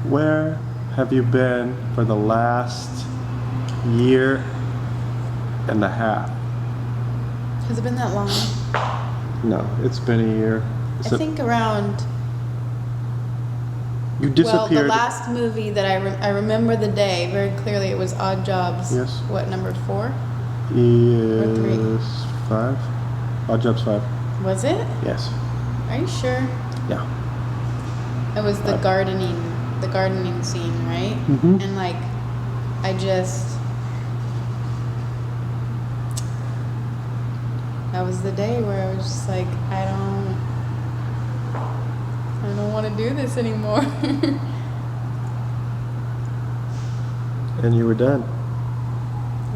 Where have you been for the last year and a half? Has it been that long? No, it's been a year. I think around... You disappeared. Well, the last movie that I remember the day very clearly. It was Odd Jobs. Yes. What, number 4? Yes. Or 3? 5. Odd Jobs 5. Was it? Yes. Are you sure? Yeah. It was the gardening scene, right? Mm-hmm. And like, that was the day where I was just like, I don't want to do this anymore. And you were done. I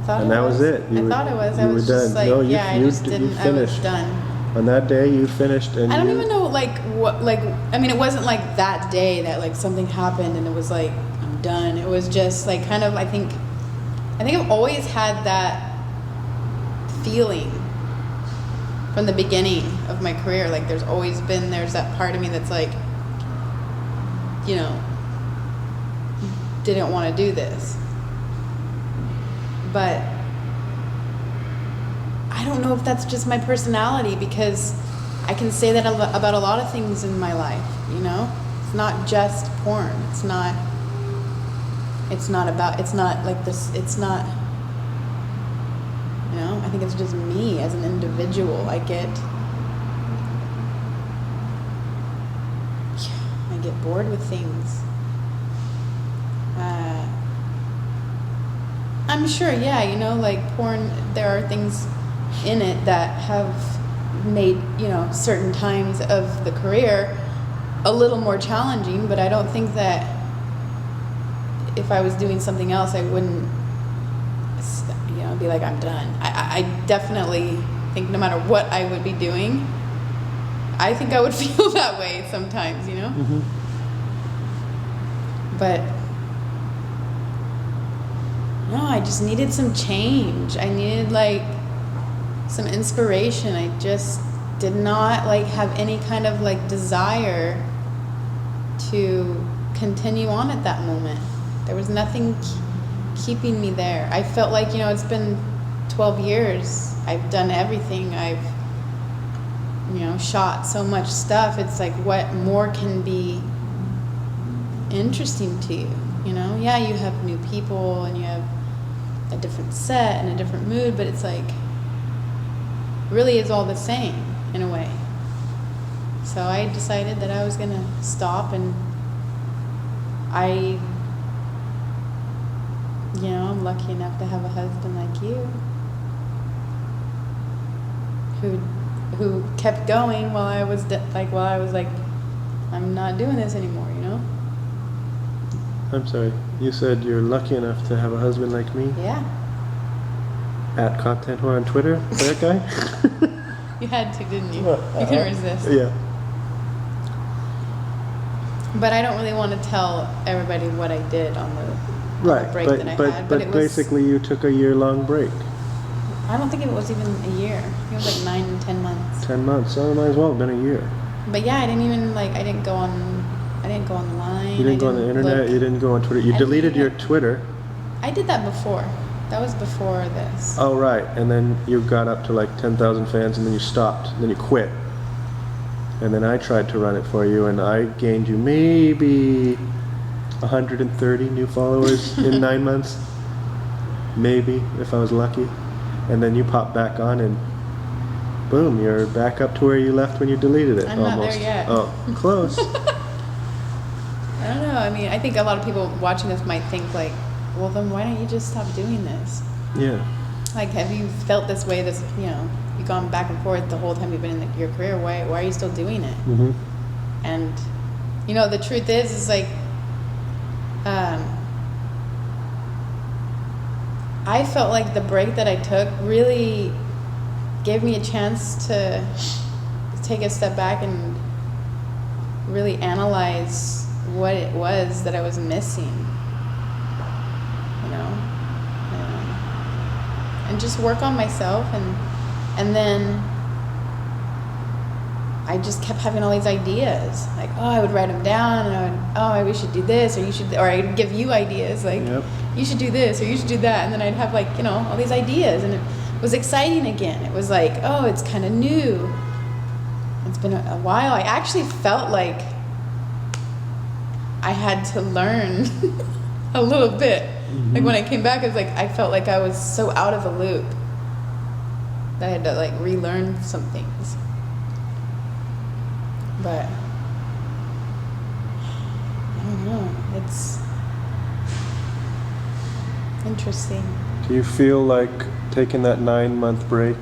thought And that was it. I thought it was. I You was were just done. like, No, yeah, I just didn't. You I was finished. done. On that day, you finished, and I don't even know, like, what, like, I mean, it wasn't like that day that, like, something happened and it was like, I'm done. It was just, like, kind of, I think I've always had that feeling from the beginning of my career. Like, there's that part of me that's like, you know, didn't want to do this. But I don't know if that's just my personality, because I can say that about a lot of things in my life, you know? It's not just porn. It's not like this, it's not, you know? I think it's just me as an individual. I get bored with things. I'm sure, yeah, you know, like porn, there are things in it that have made, you know, certain times of the career a little more challenging, but I don't think that if I was doing something else, I wouldn't, you know, be like, I'm done. I definitely think no matter what I would be doing, I think I would feel that way sometimes, you know? Mm-hmm. But no, I just needed some change. I needed like some inspiration. I just did not like have any kind of like desire to continue on at that moment. There was nothing keeping me there. I felt like, you know, it's been 12 years. I've done everything. I've, you know, shot so much stuff. It's like, what more can be interesting to you? You know, yeah, you have new people and you have a different set and a different mood, but it's like, really is all the same in a way. So I decided that I was gonna stop, and you know, I'm lucky enough to have a husband like you who kept going while I was like, I'm not doing this anymore, you know? I'm sorry. You said you're lucky enough to have a husband like me? Yeah. At Content Whore on Twitter? That guy? You had to, didn't you? You couldn't resist. Yeah. But I don't really want to tell everybody what I did on the break that I had. But basically you took a year-long break. I don't think it was even a year. It was like 9 and 10 months. 10 months. So it might as well have been a year. But yeah, I didn't go on the line. You didn't go on the internet. You didn't go on Twitter. You deleted your Twitter. I did that before. That was before this. Oh, right. And then you got up to like 10,000 fans, and then you stopped. And then you quit. And then I tried to run it for you, and I gained you maybe 130 new followers in 9 months. Maybe, if I was lucky. And then you popped back on, and boom, you're back up to where you left when you deleted it. I'm almost. not there yet. Oh, close. I don't know. I mean, I think a lot of people watching this might think like, well, then why don't you just stop doing this? Yeah. Like, have you felt this way, you know, you've gone back and forth the whole time you've been in your career. Why are you still doing it? Mm-hmm. And, you know, the truth is like, I felt like the break that I took really gave me a chance to take a step back and really analyze what it was that I was missing, you know, and just work on myself, and then I just kept having all these ideas. Like, oh, I would write them down, and we should do this, or you should, or I'd give you ideas, like, Yep. you should do this, or you should do that, and then I'd have, like, you know, all these ideas, and it was exciting again. It was like, oh, it's kind of new. It's been a while. I actually felt like I had to learn a little bit. Mm-hmm. Like when I came back, I felt like I was so out of the loop that I had to like relearn some things. But I don't know. It's interesting. Do you feel like taking that 9-month break,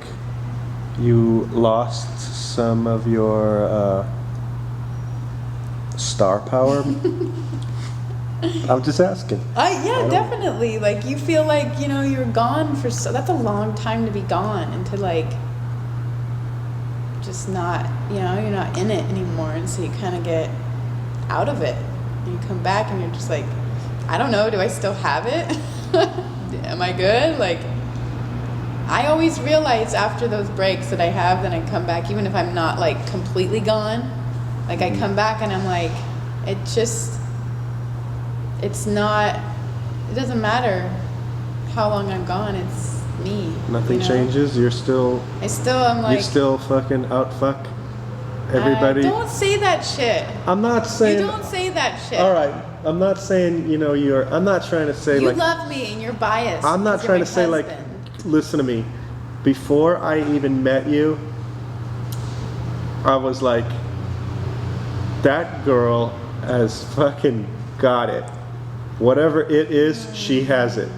you lost some of your star power? I'm just asking. Yeah, definitely. Like you feel like, you know, you're gone for that's a long time to be gone and to like just not, you know, you're not in it anymore, and so you kind of get out of it. And you come back and you're just like, I don't know, do I still have it? Am I good? Like I always realize after those breaks that I have, then I come back, even if I'm not like completely gone. Like I come back and I'm like, it doesn't matter how long I'm gone, it's me. Nothing changes. I'm like, you still fucking outfuck everybody. Don't say that shit. I'm not saying. You don't say that shit. All right. I'm not saying, you know, I'm not trying to say you like. love me and you're biased. I'm not trying to say like, listen to me. Before I even met you, I was like, that girl has fucking got it. Whatever it is, she has it.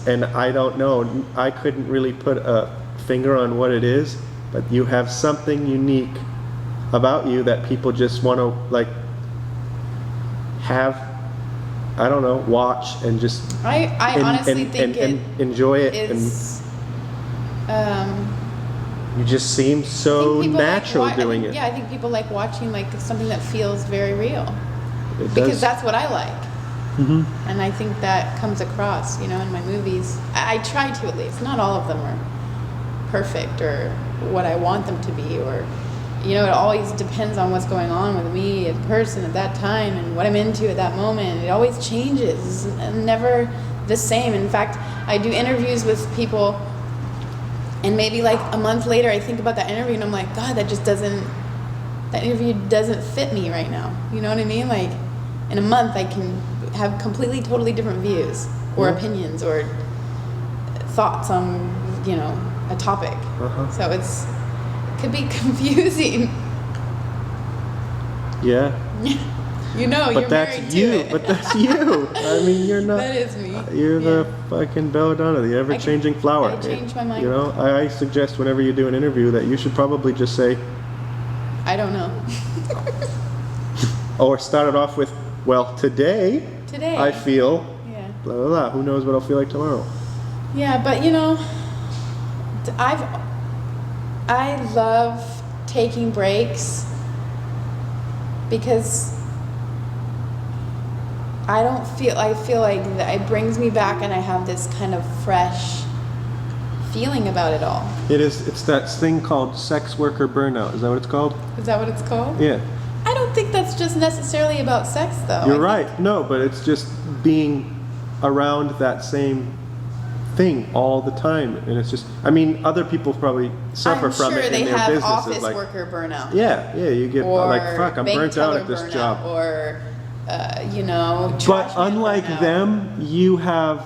And I don't know, I couldn't really put a finger on what it is, but you have something unique about you that people just want to like have, I don't know, watch and just I honestly think and enjoy it. You just seem so natural doing it. Yeah, I think people like watching like something that feels very real. It Because does. that's what I like. Mm-hmm. And I think that comes across, you know, in my movies. I try to, at least. Not all of them are perfect or what I want them to be, or, you know, it always depends on what's going on with me as a person at that time and what I'm into at that moment. It always changes. It's never the same. In fact, I do interviews with people, and maybe like a month later I think about that interview and I'm like, God, that interview doesn't fit me right now. You know what I mean? Like, in a month I can have completely, totally different views or opinions or thoughts on, you know, a topic. So it could be confusing. Yeah. You know, But you're that's married you. to it. But that's you. I mean, you're not. That is me. You're the fucking Belladonna, the ever-changing flower. I change my mind. You know, I suggest whenever you do an interview that you should probably just say, I don't know. or start it off with, well, today I feel, blah, blah, blah. Who knows what I'll feel like tomorrow? Yeah, but you know, I love taking breaks because I feel like it brings me back and I have this kind of fresh feeling about it all. It's that thing called sex worker burnout. Is that what it's called? Is that what it's called? Yeah. I don't think that's just necessarily about sex, though. You're right. No, but it's just being around that same thing all the time, and it's just, I mean, other people probably suffer from it in their businesses. I'm sure they have office worker burnout. Yeah, you get or like, fuck, I'm burnt out at this burnout, job. Or, you know, But trash man unlike burnout. them, you have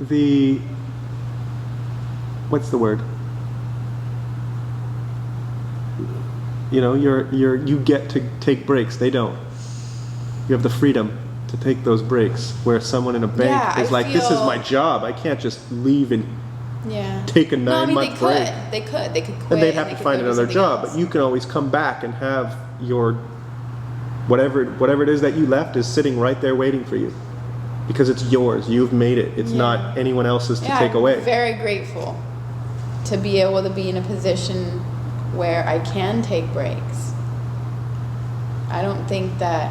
the, what's the word? You know, you get to take breaks. They don't. You have the freedom to take those breaks, where someone in a bank is like, this is my job. I can't just leave and take a 9-month break. They could quit. And they'd have to find another job. But you can always come back and have your whatever it is that you left is sitting right there waiting for you, because it's yours. You've made it. It's not anyone else's to take away. I'm very grateful to be able to be in a position where I can take breaks. I don't think that,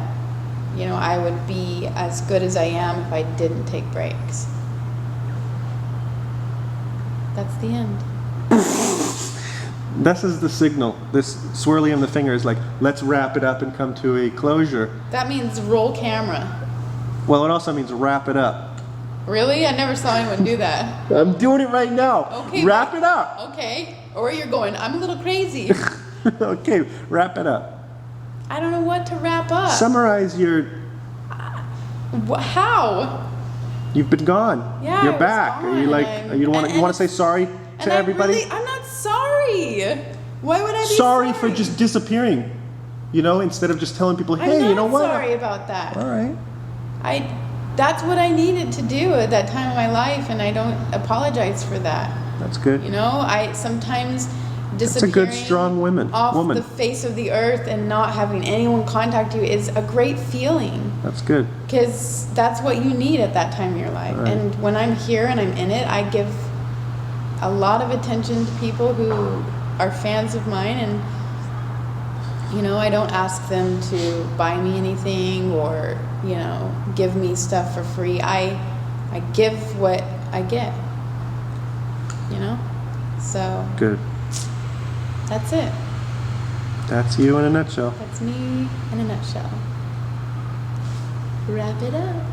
you know, I would be as good as I am if I didn't take breaks. That's the end. This is the signal. This swirling of the finger is like, let's wrap it up and come to a closure. That means roll camera. Well, it also means wrap it up. Really? I never saw anyone do that. I'm doing it right now. Okay. Wrap it up. Okay. Or you're going, I'm a little crazy. Okay, wrap it up. I don't know what to wrap up. Summarize your... How? You've been gone. Yeah, You're I was back. gone, Are you like... and You want to say sorry to everybody? I'm not sorry. Why would I be Sorry for just disappearing. You know, instead of just telling people, hey, you know what? I'm not sorry about that. All right. That's what I needed to do at that time of my life, and I don't apologize for that. That's good. You know, I sometimes That's a disappearing good, strong woman. off the face of the earth and not having anyone contact you is a great feeling. That's good. Because that's what you need at that time in your life. Right. And when I'm here and I'm in it, I give a lot of attention to people who are fans of mine, and you know, I don't ask them to buy me anything or, you know, give me stuff for free. I give what I get. You know? So Good. that's it. That's you in a nutshell. That's me in a nutshell. Wrap it up.